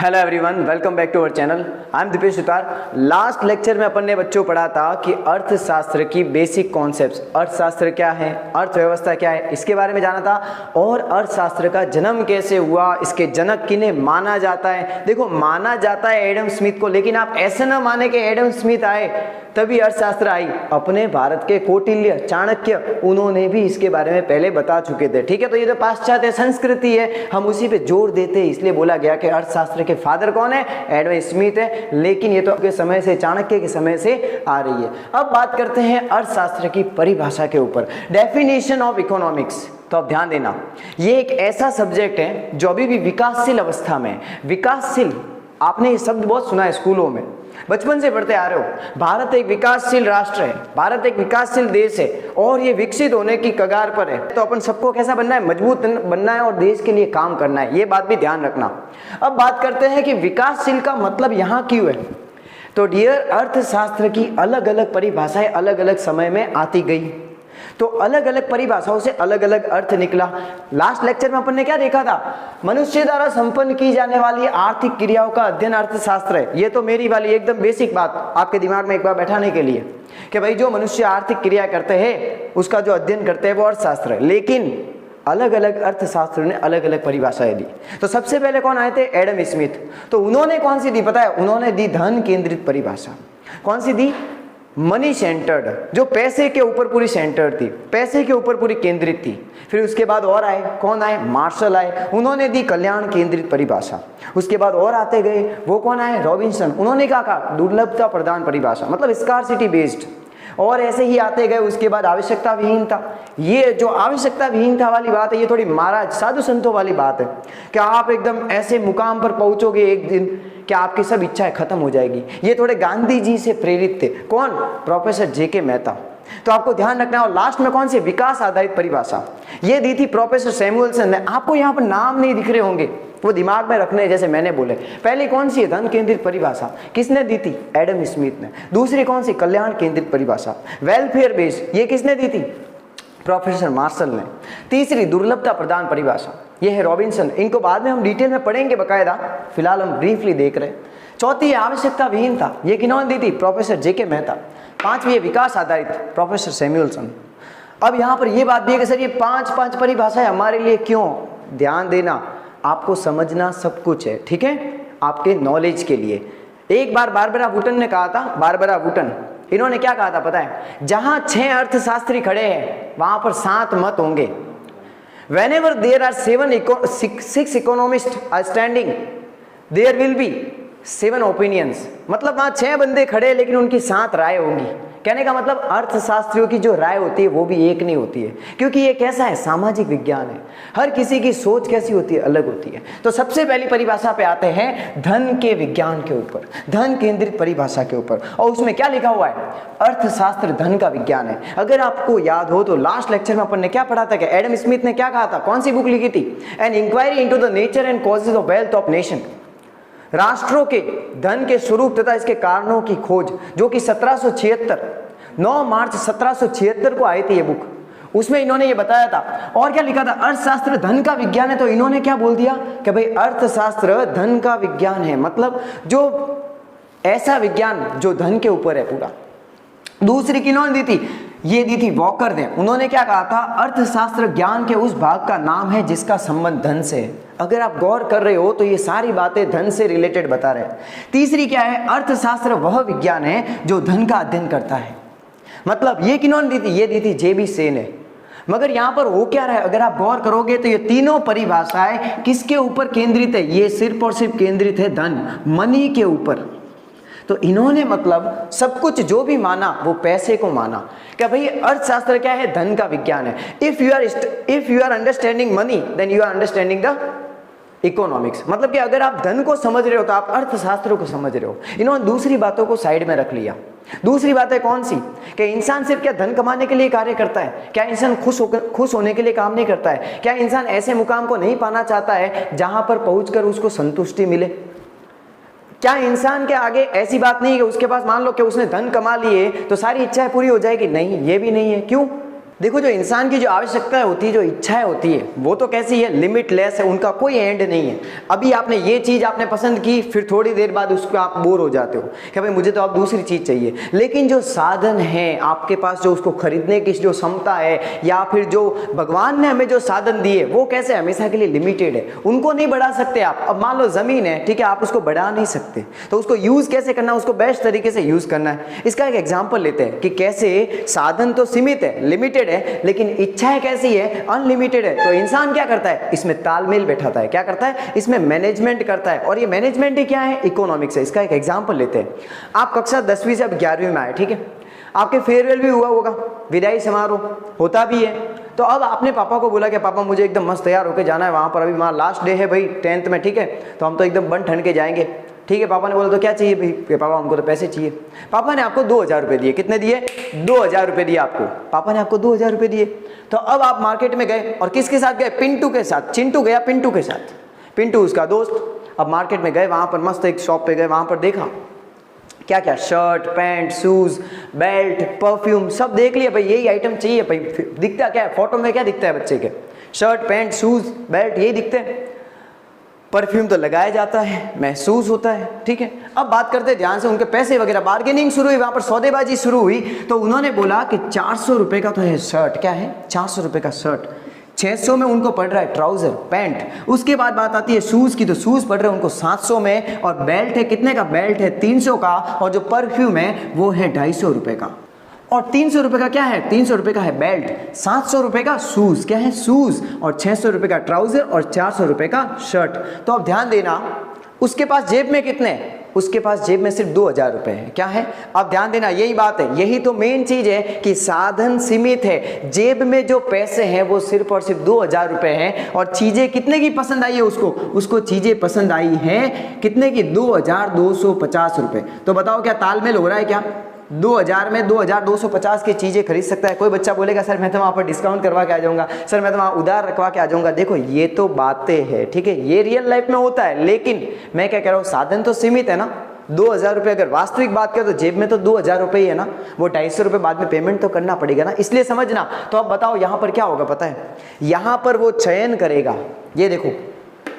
Hello everyone, welcome back to our channel. I am Deepesh Sutar. Last lecture में अपन ने बच्चों पढ़ा था कि अर्थशास्त्र की बेसिक कॉन्सेप्ट्स, अर्थशास्त्र क्या है, अर्थव्यवस्था क्या है, इसके बारे में जाना था। और अर्थशास्त्र का जन्म कैसे हुआ, इसके जनक किन्हें माना जाता है। देखो, माना जाता है एडम स्मिथ को, लेकिन आप ऐसे ना माने कि एडम स्मिथ आए तभी अर्थशास्त्र आई। अपने भारत के कौटिल्य, चाणक्य, उन्होंने भी इसके बारे में पहले बता चुके थे। ठीक है, तो ये जो पाश्चात्य संस्कृति है, हम उसी पे जोर देते हैं, इसलिए बोला गया कि अर्थशास्त्र के फादर कौन है, एडम स्मिथ है। लेकिन ये तो के समय से, चाणक्य के समय से आ रही है। अब बात करते हैं अर्थशास्त्र की परिभाषा के ऊपर, डेफिनेशन ऑफ इकोनॉमिक्स। तो अब ध्यान देना, ये एक ऐसा सब्जेक्ट है जो अभी भी विकासशील अवस्था में है। विकासशील, आपने ये शब्द बहुत सुना है स्कूलों में, बचपन से पढ़ते आ रहे हो। भारत एक विकासशील राष्ट्र है, भारत एक विकासशील देश है और ये विकसित होने की कगार पर है। तो अपन सबको कैसा बनना है, मजबूत बनना है और देश के लिए काम करना है, ये बात भी ध्यान रखना। अब बात करते हैं कि विकासशील का मतलब यहाँ क्यों है। तो डियर, अर्थशास्त्र की अलग अलग परिभाषाएं अलग अलग समय में आती गई, तो अलग अलग परिभाषाओं से अलग अलग अर्थ निकला। लास्ट लेक्चर में अपन ने क्या देखा था, मनुष्य द्वारा संपन्न की जाने वाली आर्थिक क्रियाओं का अध्ययन अर्थशास्त्र है। ये तो मेरी वाली एकदम बेसिक बात आपके दिमाग में एक बार बैठाने के लिए कि भाई जो मनुष्य आर्थिक क्रिया करते हैं उसका जो अध्ययन करते हैं वो अर्थशास्त्र है। लेकिन अलग अलग अर्थशास्त्र ने अलग अलग परिभाषाएं दी। तो सबसे पहले कौन आए थे, एडम स्मिथ। तो उन्होंने कौन सी दी पता है, उन्होंने दी धन केंद्रित परिभाषा। कौन सी दी, मनी सेंटर्ड, जो पैसे के ऊपर पूरी सेंटर्ड थी, पैसे के ऊपर पूरी केंद्रित थी। फिर उसके बाद और आए, कौन आए, मार्शल आए, उन्होंने दी कल्याण केंद्रित परिभाषा। उसके बाद और आते गए, वो कौन आए, रॉबिन्सन, उन्होंने क्या कहा, दुर्लभता प्रदान परिभाषा, मतलब स्कार्सिटी बेस्ड। और ऐसे ही आते गए। उसके बाद आवश्यकता विहीनता। ये जो आवश्यकता विहीनता वाली बात है, ये थोड़ी महाराज साधु संतों वाली बात है कि आप एकदम ऐसे मुकाम पर पहुंचोगे एक दिन कि आपकी सब इच्छाएं खत्म हो जाएगी। ये थोड़े गांधी जी से प्रेरित थे। कौन, प्रोफेसर जेके मेहता। तो आपको ध्यान रखना है। और लास्ट में कौन सी, विकास आधारित परिभाषा, ये दी थी प्रोफेसर सैमुअल्सन ने। आपको यहाँ पर नाम नहीं दिख रहे होंगे, वो दिमाग में रखने, जैसे मैंने बोले। पहली कौन सी है, धन केंद्रित परिभाषा, किसने दी थी, एडम स्मिथ ने। दूसरी कौन सी, कल्याण केंद्रित परिभाषा, वेलफेयर बेस्ड, ये किसने दी थी, प्रोफेसर मार्शल ने। तीसरी दुर्लभता प्रदान परिभाषा, ये है रॉबिन्सन। इनको बाद में हम डिटेल में पढ़ेंगे बकायदा, फिलहाल हम ब्रीफली देख रहे हैं। चौथी है आवश्यकता विहीनता, ये किन्होंने दी थी, प्रोफेसर जेके मेहता। पांचवी है विकास आधारित, प्रोफेसर सैमुअल्सन। अब यहाँ पर ये बात भी है कि सर ये पांच परिभाषाएं हमारे लिए क्यों, ध्यान देना, आपको समझना सब कुछ है, ठीक है, आपके नॉलेज के लिए। एक बार बारबरा वुटन ने कहा था, बारबरा वुटन, इन्होंने क्या कहा था पता है, जहां 6 अर्थशास्त्री खड़े हैं वहां पर 7 मत होंगे। Whenever there are 6 economists are standing, there will be 7 opinions। मतलब वहां 6 बंदे खड़े लेकिन उनकी 7 राय होंगी। कहने का मतलब अर्थशास्त्रियों की जो राय होती है वो भी एक नहीं होती है, क्योंकि ये कैसा है, सामाजिक विज्ञान है। हर किसी की सोच कैसी होती है, अलग होती है। तो सबसे पहली परिभाषा पे आते हैं धन के विज्ञान के ऊपर, धन केंद्रित परिभाषा के ऊपर। और उसमें क्या लिखा हुआ है, अर्थशास्त्र धन का विज्ञान है। अगर आपको याद हो तो लास्ट लेक्चर में अपन ने क्या पढ़ा था कि एडम स्मिथ ने क्या कहा था, कौन सी बुक लिखी थी, an inquiry into the nature and causes of wealth of nation, राष्ट्रों के धन के स्वरूप तथा इसके कारणों की खोज, जो कि 9 मार्च 1776 को आई थी ये बुक। उसमें इन्होंने ये बताया था। और क्या लिखा था, अर्थशास्त्र धन का विज्ञान है। तो इन्होंने क्या बोल दिया कि भाई अर्थशास्त्र धन का विज्ञान है, मतलब जो ऐसा विज्ञान जो धन के ऊपर है पूरा। दूसरी किन्होंने दी थी, ये दी थी वॉकर ने। उन्होंने क्या कहा था, अर्थशास्त्र ज्ञान के उस भाग का नाम है जिसका संबंध धन से है। अगर आप गौर कर रहे हो तो ये सारी बातें धन से रिलेटेड बता रहे हैं। तीसरी क्या है, अर्थशास्त्र वह विज्ञान है जो धन का अध्ययन करता है। मतलब ये किन्होंने दी थी, ये दी थी जेबी सेन ने। मगर यहां पर हो क्या रहा है, अगर आप गौर करोगे तो ये तीनों परिभाषाएं किसके ऊपर केंद्रित है, ये सिर्फ और सिर्फ केंद्रित है धन, मनी के ऊपर। तो इन्होंने मतलब सब कुछ जो भी माना वो पैसे को माना कि भाई अर्थशास्त्र क्या है, धन का विज्ञान है। If you are understanding money then you are understanding the economics. मतलब कि अगर आप धन को समझ रहे हो तो आप अर्थशास्त्र को समझ रहे हो। इन्होंने दूसरी बातों को साइड में रख लिया। दूसरी बात है कौन सी, कि इंसान सिर्फ क्या धन कमाने के लिए कार्य करता है, क्या इंसान खुश होने के लिए काम नहीं करता है, क्या इंसान ऐसे मुकाम को नहीं पाना चाहता है जहां पर पहुंचकर उसको संतुष्टि मिले, क्या इंसान के आगे ऐसी बात नहीं है कि उसके पास मान लो कि उसने धन कमा लिए तो सारी इच्छाएं पूरी हो जाएगी, नहीं, ये भी नहीं है। क्यों, देखो जो इंसान की जो आवश्यकता होती है, जो इच्छाएं होती है, वो तो कैसी है, लिमिटलेस है, उनका कोई एंड नहीं है। अभी आपने ये चीज़ आपने पसंद की, फिर थोड़ी देर बाद उसको आप बोर हो जाते हो कि भाई मुझे तो अब दूसरी चीज़ चाहिए। लेकिन जो साधन है आपके पास, जो उसको खरीदने की जो क्षमता है, या फिर जो भगवान ने हमें जो साधन दिए, वो कैसे हमेशा के लिए लिमिटेड है, उनको नहीं बढ़ा सकते आप। अब मान लो ज़मीन है, ठीक है, आप उसको बढ़ा नहीं सकते, तो उसको यूज़ कैसे करना है, उसको बेस्ट तरीके से यूज़ करना है। इसका एक एग्जाम्पल लेते हैं कि कैसे साधन तो सीमित है, लिमिटेड है, लेकिन इच्छाएं कैसी है, अनलिमिटेड है। तो इंसान क्या करता है, इसमें तालमेल बैठाता है, क्या करता है, इसमें मैनेजमेंट करता है। और ये मैनेजमेंट ही क्या है, इकोनॉमिक्स है। इसका एक एग्जांपल लेते हैं। आप कक्षा 10वीं से अब 11वीं में आए, ठीक है, आपके फेयरवेल भी हुआ होगा, विदाई समारोह होता भी है। तो अब आपने पापा को बोला कि पापा मुझे एकदम मस्त तैयार होकर जाना है वहाँ पर, अभी वहाँ लास्ट डे है भाई 10th में, ठीक है, तो हम तो एकदम बन ठन के जाएंगे। ठीक है, पापा ने बोला तो क्या चाहिए भाई, कि पापा हमको तो पैसे चाहिए। पापा ने आपको 2000 रुपये दिए। कितने दिए, 2000 रुपये दिए आपको, पापा ने आपको 2000 रुपये दिए। तो अब आप मार्केट में गए, और किसके साथ गए, पिंटू के साथ। चिंटू गया पिंटू के साथ, पिंटू उसका दोस्त। अब मार्केट में गए, वहाँ पर मस्त एक शॉप पे गए, वहाँ पर देखा क्या क्या, shirt pant shoes belt perfume सब देख लिया, भाई यही आइटम चाहिए। भाई दिखता क्या है, फोटो में क्या दिखता है बच्चे के, शर्ट पैंट शूज़ बेल्ट यही दिखते हैं। परफ्यूम तो लगाया जाता है, महसूस होता है, ठीक है। अब बात करते हैं ध्यान से, उनके पैसे वगैरह, बार्गेनिंग शुरू हुई, वहाँ पर सौदेबाजी शुरू हुई। तो उन्होंने बोला कि 400 रुपये का तो है शर्ट, क्या है, 400 रुपये का शर्ट, 600 में उनको पड़ रहा है ट्राउजर पैंट। उसके बाद बात आती है शूज़ की, तो शूज़ पड़ रहे हैं उनको 700 में, और बेल्ट है कितने का, बेल्ट है 300 का, और जो परफ्यूम है वो है 250 रुपये का। और 300 रुपये का क्या है, 300 रुपये का है बेल्ट, 700 रुपये का शूज़, क्या है शूज़, और 600 रुपये का ट्राउज़र, और 400 रुपये का शर्ट। तो अब ध्यान देना, उसके पास जेब में कितने, उसके पास जेब में सिर्फ 2000 रुपये है, क्या है। अब ध्यान देना, यही बात है, यही तो मेन चीज़ है कि साधन सीमित है, जेब में जो पैसे हैं वो सिर्फ और सिर्फ 2000 रुपये हैं। और चीज़ें कितने की पसंद आई है उसको चीज़ें पसंद आई हैं कितने की, 2250 रुपये। तो बताओ क्या तालमेल हो रहा है क्या, 2000 में 2250 की चीज़ें खरीद सकता है। कोई बच्चा बोलेगा सर मैं तो वहाँ पर डिस्काउंट करवा के आ जाऊँगा, सर मैं तो वहाँ उधार रखवा के आ जाऊँगा। देखो ये तो बातें हैं, ठीक है, ये रियल लाइफ में होता है, लेकिन मैं क्या कह रहा हूँ, साधन तो सीमित है ना। 2000 रुपये अगर वास्तविक बात करें तो जेब में तो 2000 रुपये ही है ना, वो 250 रुपये बाद में पेमेंट तो करना पड़ेगा ना, इसलिए समझना। तो अब बताओ यहाँ पर क्या होगा पता है, यहाँ पर वो चयन करेगा, ये देखो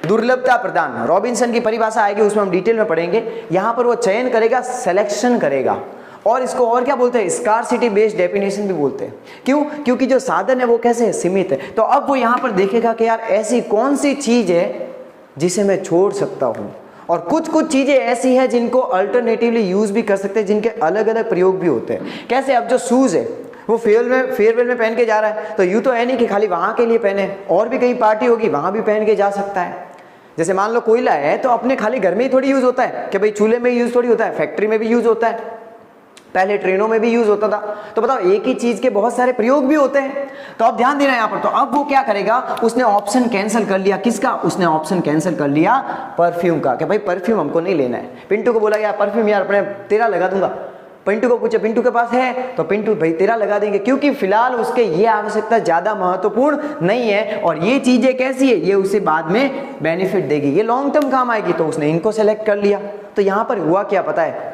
दुर्लभता प्रदान, रॉबिन्सन की परिभाषा आएगी उसमें हम डिटेल में पढ़ेंगे। यहाँ पर वो चयन करेगा, सिलेक्शन करेगा, और इसको और क्या बोलते हैं, स्कार्सिटी बेस्ड डेफिनेशन भी बोलते हैं। क्यों, क्योंकि जो साधन है वो कैसे है, सीमित है। तो अब वो यहाँ पर देखेगा कि यार ऐसी कौन सी चीज़ है जिसे मैं छोड़ सकता हूँ, और कुछ कुछ चीज़ें ऐसी हैं जिनको अल्टरनेटिवली यूज़ भी कर सकते हैं, जिनके अलग अलग प्रयोग भी होते हैं। कैसे, अब जो शूज़ है वो फेयरवेल में पहन के जा रहा है, तो यूँ तो है नहीं कि खाली वहाँ के लिए पहने, और भी कहीं पार्टी होगी वहाँ भी पहन के जा सकता है। जैसे मान लो कोयला है तो अपने खाली घर में ही थोड़ी यूज़ होता है कि भाई चूल्हे में यूज़ थोड़ी होता है, फैक्ट्री में भी यूज़ होता है, पहले ट्रेनों में भी यूज होता था। तो बताओ एक ही चीज के बहुत सारे प्रयोग भी होते हैं। तो अब ध्यान देना यहाँ पर। तो अब वो क्या करेगा, उसने ऑप्शन कैंसिल कर लिया, किसका, उसने ऑप्शन कैंसिल कर लिया परफ्यूम का, कि भाई परफ्यूम हमको नहीं लेना है। पिंटू को बोला यार परफ्यूम यार अपने तेरा लगा दूंगा, पिंटू को पूछे पिंटू के पास है, तो पिंटू भाई तेरा लगा देंगे, क्योंकि फिलहाल उसके ये आवश्यकता ज़्यादा महत्वपूर्ण नहीं है, और ये चीज़ें कैसी है, ये उसे बाद में बेनिफिट देगी, ये लॉन्ग टर्म काम आएगी, तो उसने इनको सेलेक्ट कर लिया। तो यहाँ पर हुआ क्या पता है,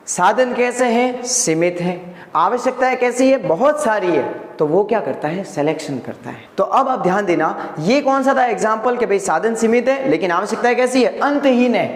साधन कैसे हैं, सीमित हैं, आवश्यकताएं कैसी है, बहुत सारी है, तो वो क्या करता है, सिलेक्शन करता है। तो अब आप ध्यान देना, ये कौन सा था एग्जाम्पल कि भाई साधन सीमित है लेकिन आवश्यकताएं कैसी है, अंतहीन है।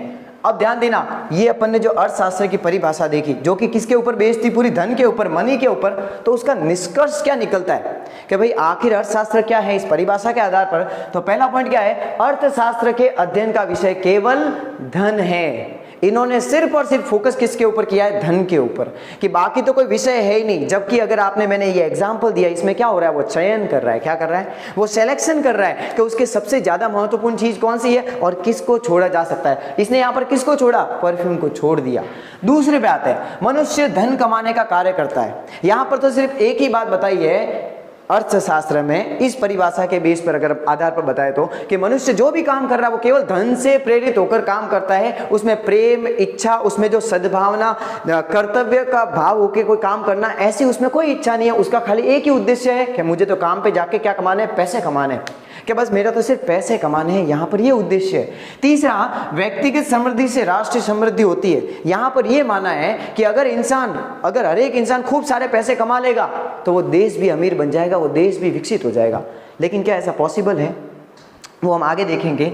अब ध्यान देना, ये अपन ने जो अर्थशास्त्र की परिभाषा देखी, जो कि किसके ऊपर बेस्ड थी, पूरी धन के ऊपर, मनी के ऊपर, तो उसका निष्कर्ष क्या निकलता है कि भाई आखिर अर्थशास्त्र क्या है इस परिभाषा के आधार पर। तो पहला पॉइंट क्या है, अर्थशास्त्र के अध्ययन का विषय केवल धन है। इन्होंने सिर्फ और सिर्फ फोकस किसके ऊपर किया है, धन के ऊपर, कि बाकी तो कोई विषय है ही नहीं। जबकि अगर आपने, मैंने ये एग्जांपल दिया, इसमें क्या हो रहा है, वो चयन कर रहा है, क्या कर रहा है, वो सिलेक्शन कर रहा है कि उसके सबसे ज्यादा महत्वपूर्ण चीज कौन सी है और किसको छोड़ा जा सकता है। इसने यहाँ पर किसको छोड़ा, परफ्यूम को छोड़ दिया। दूसरे पे आते हैं, मनुष्य धन कमाने का कार्य करता है। यहाँ पर तो सिर्फ एक ही बात बताई है अर्थशास्त्र में, इस परिभाषा के बेस पर अगर आधार पर बताए तो, कि मनुष्य जो भी काम कर रहा है वो केवल धन से प्रेरित होकर काम करता है। उसमें प्रेम, इच्छा, उसमें जो सद्भावना, कर्तव्य का भाव होकर कोई काम करना, ऐसी उसमें कोई इच्छा नहीं है। उसका खाली एक ही उद्देश्य है कि मुझे तो काम पे जाके क्या कमाने, पैसे कमाने। कि बस मेरा तो सिर्फ पैसे कमाने हैं, यहाँ पर ये उद्देश्य है। तीसरा, व्यक्तिगत समृद्धि से राष्ट्रीय समृद्धि होती है। यहाँ पर ये माना है कि अगर हर एक इंसान खूब सारे पैसे कमा लेगा तो वो देश भी अमीर बन जाएगा, वो देश भी विकसित हो जाएगा। लेकिन क्या ऐसा पॉसिबल है, वो हम आगे देखेंगे।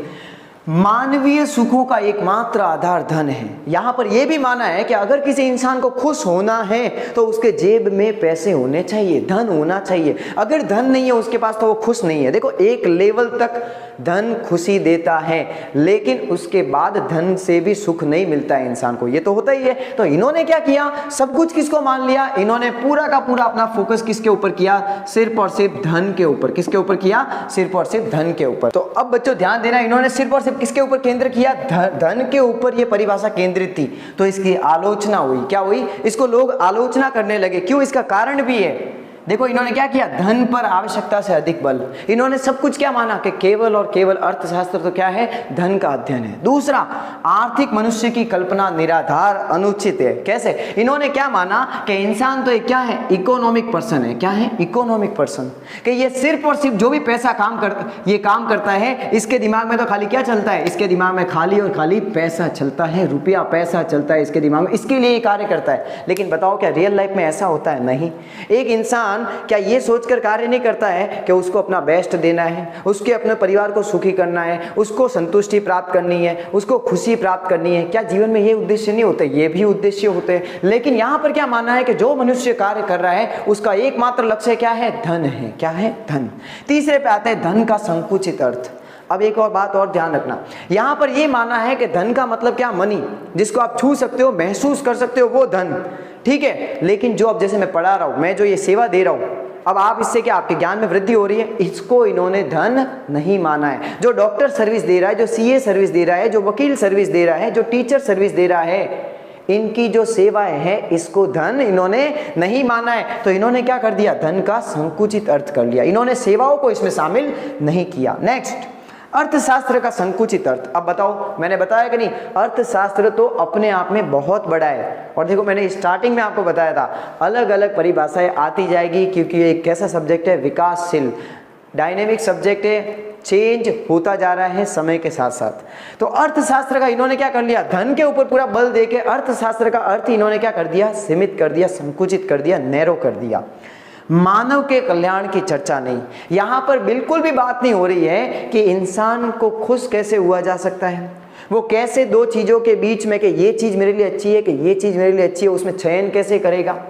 मानवीय सुखों का एकमात्र आधार धन है। यहां पर यह भी माना है कि अगर किसी इंसान को खुश होना है तो उसके जेब में पैसे होने चाहिए, धन होना चाहिए। अगर धन नहीं है उसके पास तो वो खुश नहीं है। देखो, एक लेवल तक धन खुशी देता है, लेकिन उसके बाद धन से भी सुख नहीं मिलता है इंसान को, ये तो होता ही है। तो इन्होंने क्या किया, सब कुछ किसको मान लिया, इन्होंने पूरा का पूरा अपना फोकस किसके ऊपर किया, सिर्फ और सिर्फ धन के ऊपर। किसके ऊपर किया, सिर्फ और सिर्फ धन के ऊपर। तो अब बच्चों ध्यान देना, इन्होंने सिर्फ और सिर्फ किसके ऊपर केंद्र किया, धन के ऊपर ये परिभाषा केंद्रित थी। तो इसकी आलोचना हुई, क्या हुई, इसको लोग आलोचना करने लगे। क्यों, इसका कारण भी है। देखो, इन्होंने क्या किया, धन पर आवश्यकता से अधिक बल। इन्होंने सब कुछ क्या माना कि केवल और केवल अर्थशास्त्र तो क्या है, धन का अध्ययन है। दूसरा, आर्थिक मनुष्य की कल्पना निराधार अनुचित है। कैसे, इन्होंने क्या माना कि इंसान तो एक क्या है, इकोनॉमिक पर्सन है। क्या है, इकोनॉमिक पर्सन, कि ये सिर्फ और सिर्फ जो भी पैसा काम करता है, इसके दिमाग में तो खाली क्या चलता है, इसके दिमाग में खाली और खाली पैसा चलता है, रुपया पैसा चलता है इसके दिमाग में, इसके लिए ये कार्य करता है। लेकिन बताओ, क्या रियल लाइफ में ऐसा होता है? नहीं। एक इंसान क्या ये सोचकर कार्य नहीं करता है कि उसको अपना बेस्ट देना है, उसके अपने परिवार को सुखी करना है, उसको संतुष्टि प्राप्त करनी है, उसको खुशी प्राप्त करनी है? क्या जीवन में ये उद्देश्य नहीं होते? ये भी उद्देश्य होते हैं। लेकिन यहां पर क्या मानना है कि जो मनुष्य कार्य कर रहा है उसका एकमात्र लक्ष्य क्या है, धन है। क्या है, धन। तीसरे पे आते हैं धन का संकुचित अर्थ। अब एक और बात और ध्यान रखना, यहां पर यह मानना है कि धन का मतलब क्या, मनी, जिसको आप छू सकते हो, महसूस कर सकते हो, वो धन, ठीक है। लेकिन जो अब जैसे मैं पढ़ा रहा हूं, मैं जो ये सेवा दे रहा हूं, अब आप इससे क्या, आपके ज्ञान में वृद्धि हो रही है, इसको इन्होंने धन नहीं माना है। जो डॉक्टर सर्विस दे रहा है, जो सीए सर्विस दे रहा है, जो वकील सर्विस दे रहा है, जो टीचर सर्विस दे रहा है, इनकी जो सेवाएं है, इसको धन इन्होंने नहीं माना है। तो इन्होंने क्या कर दिया, धन का संकुचित अर्थ कर लिया, इन्होंने सेवाओं को इसमें शामिल नहीं किया। नेक्स्ट, अर्थशास्त्र का संकुचित अर्थ। अब बताओ, मैंने बताया कि नहीं, अर्थशास्त्र तो अपने आप में बहुत बड़ा है। और देखो, मैंने स्टार्टिंग में आपको बताया था, अलग अलग परिभाषाएं आती जाएगी, क्योंकि ये एक कैसा सब्जेक्ट है, विकासशील, डायनेमिक सब्जेक्ट है, चेंज होता जा रहा है समय के साथ साथ। तो अर्थशास्त्र का इन्होंने क्या कर लिया, धन के ऊपर पूरा बल देके अर्थशास्त्र का अर्थ इन्होंने क्या कर दिया, सीमित कर दिया, संकुचित कर दिया, नैरो कर दिया। मानव के कल्याण की चर्चा नहीं, यहां पर बिल्कुल भी बात नहीं हो रही है कि इंसान को खुश कैसे हुआ जा सकता है, वो कैसे दो चीजों के बीच में कि ये चीज मेरे लिए अच्छी है कि ये चीज मेरे लिए अच्छी है, उसमें चयन कैसे करेगा।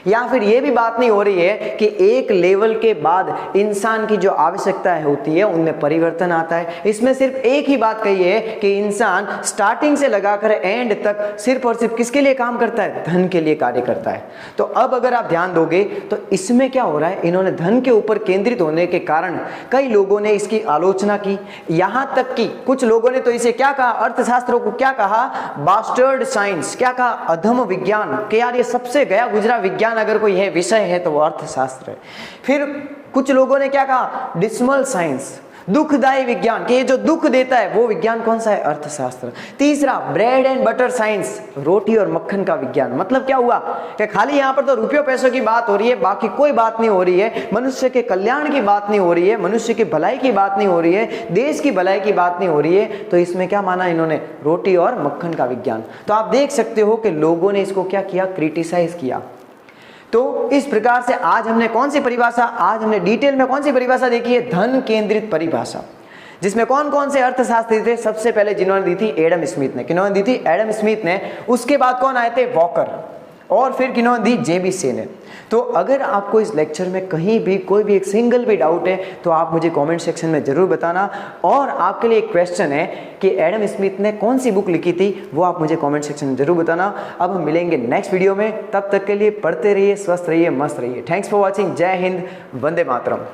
या फिर ये भी बात नहीं हो रही है कि एक लेवल के बाद इंसान की जो आवश्यकताएं होती है उनमें परिवर्तन आता है। इसमें सिर्फ एक ही बात कही है कि इंसान स्टार्टिंग से लगाकर एंड तक सिर्फ और सिर्फ किसके लिए काम करता है, धन के लिए कार्य करता है। तो अब अगर आप ध्यान दोगे तो इसमें क्या हो रहा है, इन्होंने धन के ऊपर केंद्रित होने के कारण कई लोगों ने इसकी आलोचना की। यहां तक कि कुछ लोगों ने तो इसे क्या कहा, अर्थशास्त्रों को क्या कहा, बास्टर्ड साइंस, क्या कहा, अधम विज्ञान, कि यार ये सबसे गया गुजरा विज्ञान अगर कोई है विषय है तो वो अर्थशास्त्र है। फिर कुछ लोगों ने क्या कहा, डिसमल साइंस, दुखदायी विज्ञान, कि ये जो दुख देता है वो विज्ञान कौन सा है, अर्थशास्त्र। तीसरा, ब्रेड एंड बटर साइंस, रोटी और मक्खन का विज्ञान। मतलब क्या हुआ कि खाली यहाँ पर तो रुपयों पैसों की बात हो रही है, बाकी कोई बात नहीं हो रही है, मनुष्य के कल्याण की बात नहीं हो रही है, मनुष्य की भलाई की बात नहीं हो रही है, देश की भलाई की बात नहीं हो रही है। तो इसमें क्या माना इन्होंने, रोटी और मक्खन का विज्ञान। तो आप देख सकते हो कि लोगों ने इसको क्या किया, क्रिटिसाइज किया। तो इस प्रकार से आज हमने कौन सी परिभाषा, आज हमने डिटेल में कौन सी परिभाषा देखी है, धन केंद्रित परिभाषा, जिसमें कौन कौन से अर्थशास्त्री थे। सबसे पहले जिन्होंने दी थी एडम स्मिथ ने, किन्होंने दी थी, एडम स्मिथ ने। उसके बाद कौन आए थे, वॉकर, और फिर किन्होंने दी, जेबी से ने। तो अगर आपको इस लेक्चर में कहीं भी कोई भी एक सिंगल भी डाउट है तो आप मुझे कमेंट सेक्शन में जरूर बताना। और आपके लिए एक क्वेश्चन है कि एडम स्मिथ ने कौन सी बुक लिखी थी, वो आप मुझे कमेंट सेक्शन में जरूर बताना। अब हम मिलेंगे नेक्स्ट वीडियो में, तब तक के लिए पढ़ते रहिए, स्वस्थ रहिए, मस्त रहिए। Thanks for watching. जय हिंद, वंदे मातरम।